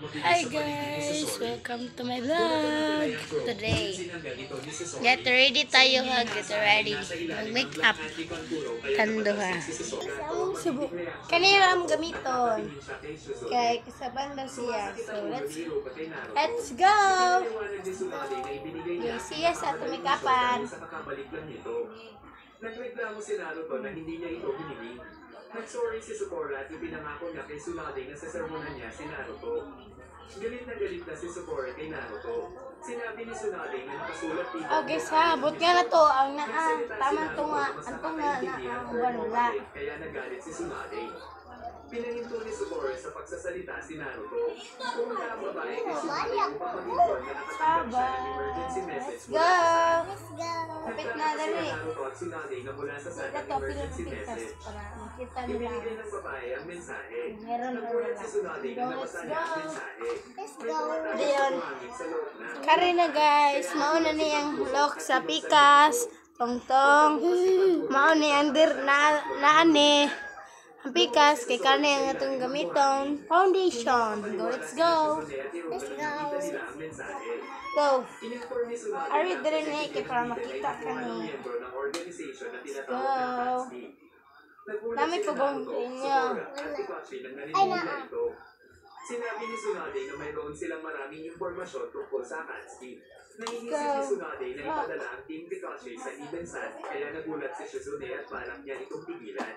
Hi guys! Welcome to my vlog! Today, get ready tayo ha! Get ready! Mag-make up! Tando ha! Subo! Kanina ang gamiton! Kaya kasaban daw siya. So, let's go! Yung siya sa ato make upan. Nagreklamo si Naruto na hindi niya ito hiniling. Nag-sorry si Sakura at ipinangako niya kay Tsunade na sasermonan niya si Naruto. Galit na si Sakura kay Naruto. Sinabi ni Tsunade na nakasulat dito. Okay, sabot nga na to. Ang tama to nga. Anto nga wala. Kaya nagalit si Tsunade. Pinahinto ni Sakura sa pagsasalita si Naruto. Kung babae kay Tsunade upang mag-inform na nakatanggap siya ng emergency message. Let's go! Kapit na dali. Naruto at Tsunade na mula sa sana emergency message. Makita nila. Ibinigay ng babae ang mensahe. Meron na Nagulat wala. si Tsunade na nabasa niya ang mensahe. Diyon. Kari na guys. Mauna niyang lock sa pikas. Tong-tong. Mauna niyang dir na ani. Ang pikas, kay kani ang atong gamiton. Foundation. Let's go. Let's go. Go. Ari dire na kay para makita ka ni. Let's go. Dami pa bang niya. Ay na. Sinabi ni Tsunade na mayroon silang maraming impormasyon tungkol sa Akatsuki. Naiisip ni Tsunade na ipadala ang Team Pikachu sa Eden Sun, kaya nagulat si Shizune at balak niya itong pigilan.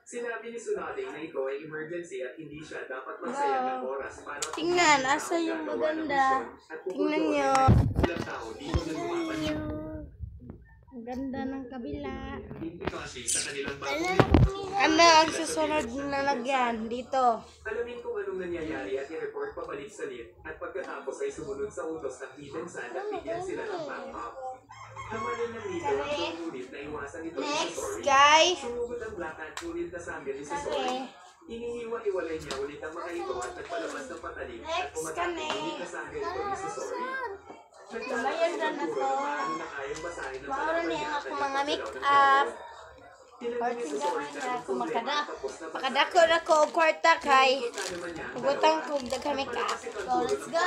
Sinabi ni Tsunade na ito ay emergency at hindi siya dapat magsayang ng oras para tingnan, asa yung maganda. Tingnan nyo. ilang tao dito na lumapan. Ang ganda ng kabila. Team Pikachu sa kanilang bagong Ano ang susunod na lagyan dito? alamin kung anong nangyayari at i-report pabalik sa lift at pagkatapos ay sumunod sa utos ng Eden Sun at bigyan sila ng backup. Namalin ng leader ang ngunit na iwasan ito ni Next, Sasori. guys. Sumugod ang Black Ant ngunit nasangga ni Sasori. Inihiwa-iwalay niya ulit ang mga ito at nagpalabas ng patalim at Next, pumatake kami. ngunit nasangga ito ni Sasori. Bayan na na to. Paano na kayang basahin ng Mauro talagang niya ako niya mga at make nagpapalaw up. ng Tinanong Or ni tingnan Sasori na na ako makada. tapos na Makadako na ko og kwarta kay. Ikutan naman niya ang Ugutang dalawa. ko daghan make up. So let's go.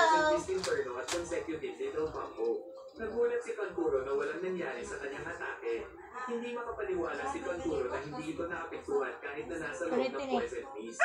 At consecutive little combo. Nagulat si Kankuro na walang nangyari sa kanyang atake. Hindi makapaniwala si Kankuro na hindi ito naapektuhan kahit na nasa loob ng poison mist.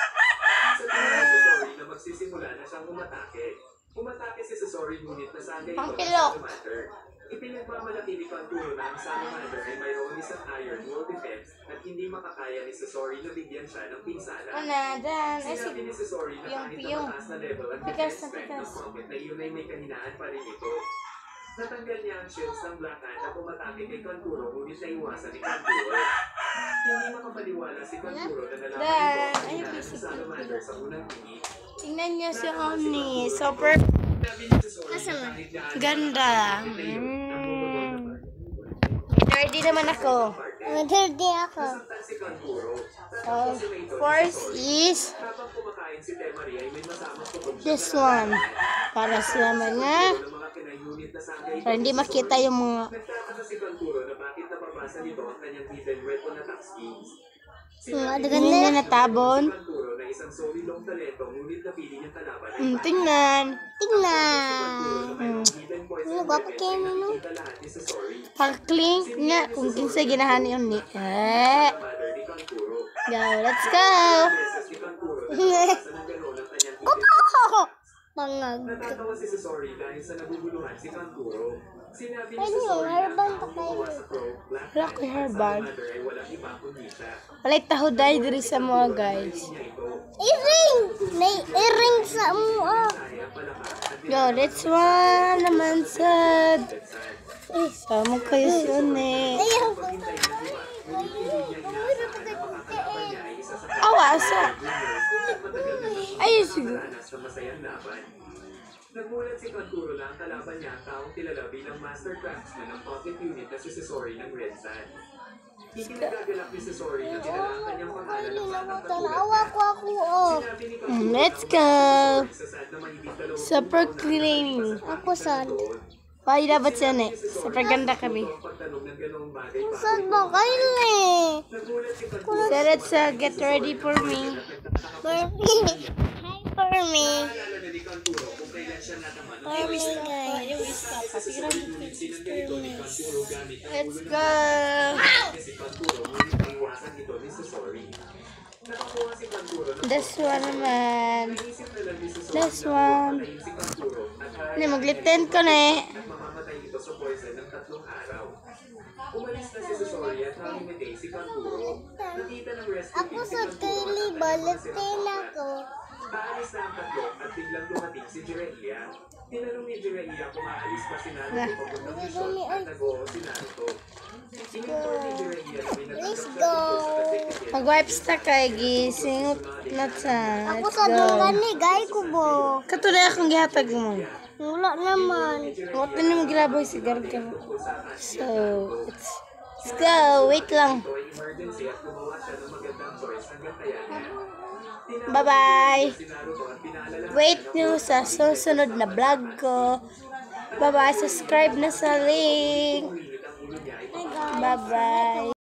Sa tingin ni Sasori na magsisimula na siyang umatake. Umatake si Sasori ngunit nasagay ito ng Pangpilok. Salamander. Ipinagmamalaki ni Kankuro na ang Salamander ay mayroong isang iron wall defense at hindi makakaya ni Sasori na bigyan siya ng pinsala. Ano, dan. Ay, Sinabi ni Sasori na kahit na mataas na level ang Pikas defense na strength pikas. ng Comet na yun ay may kahinaan pa rin ito. Natanggal niya ang shields ng Black Ant na pumatake kay Kankuro ngunit naiwasan ni Kankuro. Hindi makapaniwala si Kankuro na nalaman Dan, ito ang ay, kahinaan ng basic Salamander sa unang tingin. Tingnan niyo si Omni. Super Sinabi ni Sasori na kahit gaano ganda. Ready naman ako. Ready ako. nasaktan si Kankuro. So, first is Habang kumakain si Temari ay may masamang tunog siya this one. Para sa mga ng mga kinayunit na sangay. para hindi makita yung mga Nagtataka si Kankuro na bakit napapasa nito ang kanyang hidden weapon attack skills. hindi na natabon. Si Kankuro na isang solidong talento ngunit napili niyang kalaban ay Tingnan. Ano ba pa kayo no? Pag-clink nga kung kinsa ginahan yun ni. Go, let's go. Bangag. Natatawa si Sasori dahil sa naguguluhan si Kankuro. Sinabi ni Ano yun? Sasori na Hairband ang pa kayo. gumawa sa Crow, Black Wala Ant ko'y at hairband. Salamander ay walang iba kundi siya. Walay tahuday diri sa mga guys. Niya ito. Iring! May iring sa mga. Ay, ang palakas at Yo, that's one naman sad. Eh, sama kayo siya eh. paghintay na diba. Ngunit hindi niya inaasahan na makakalaban niya ay isa sa Awasa. at matagal na Ayun siguro. nagdaranas na masayang laban. Nagulat si Kankuro na ang kalaban niya ang taong kilala bilang Master Craftsman ng Pocket Unit na si Sasori ng Red Sun. Hindi nagagalak ni Sasori na dinala ang kanyang pangalan ng batang katulad niya. Sinabi ni Kankuro Let's go. sa sad na mahigit 2 Super clean. Ako sad. Why dapat siya eh? Super ganda kami. Sad ba kayo eh? So let's get ready for me. For me. For me. Naalala ni Kankuro siya nataman ng Let's go! si Kanturo, ngunit naiwasan ito ni Susori. Nakakuha si Kanturo ng This one naman. naisip na lang ni Susori This na one. patayin si Kanturo at Hindi, maglipten ko na eh. at mamamatay ito sa poison ng 3 araw. Umalis na si Susori at nangimitay si Kanturo. Nakita ng rescue Ako team si sa Kanturo daily at bulletin ako. aalis na ang 3 at biglang dumating si Jiraiya. Tinanong ni Jiraiya kung aalis pa si Naruto papuntang misyon at nag-oo si Naruto. Inintor ni Jiraiya na may Let's nagtatapos go. sa kasay-kasay. Mag-wipes na kay gising na sa. Ako sa dungani, gay ko bo. Katulad akong gihatag mo. Wala naman. Huwag na naman gilaboy si Garga mo. So, let's go. Wait lang. Ito ay emergency at gumawa siya ng magandang choice hanggang kaya niya. Bye-bye. Si Naruto at pinaalala Wait nyo sa susunod na vlog ko. Bye-bye. Subscribe na sa link. ulit ang ulo niya ay Bye-bye.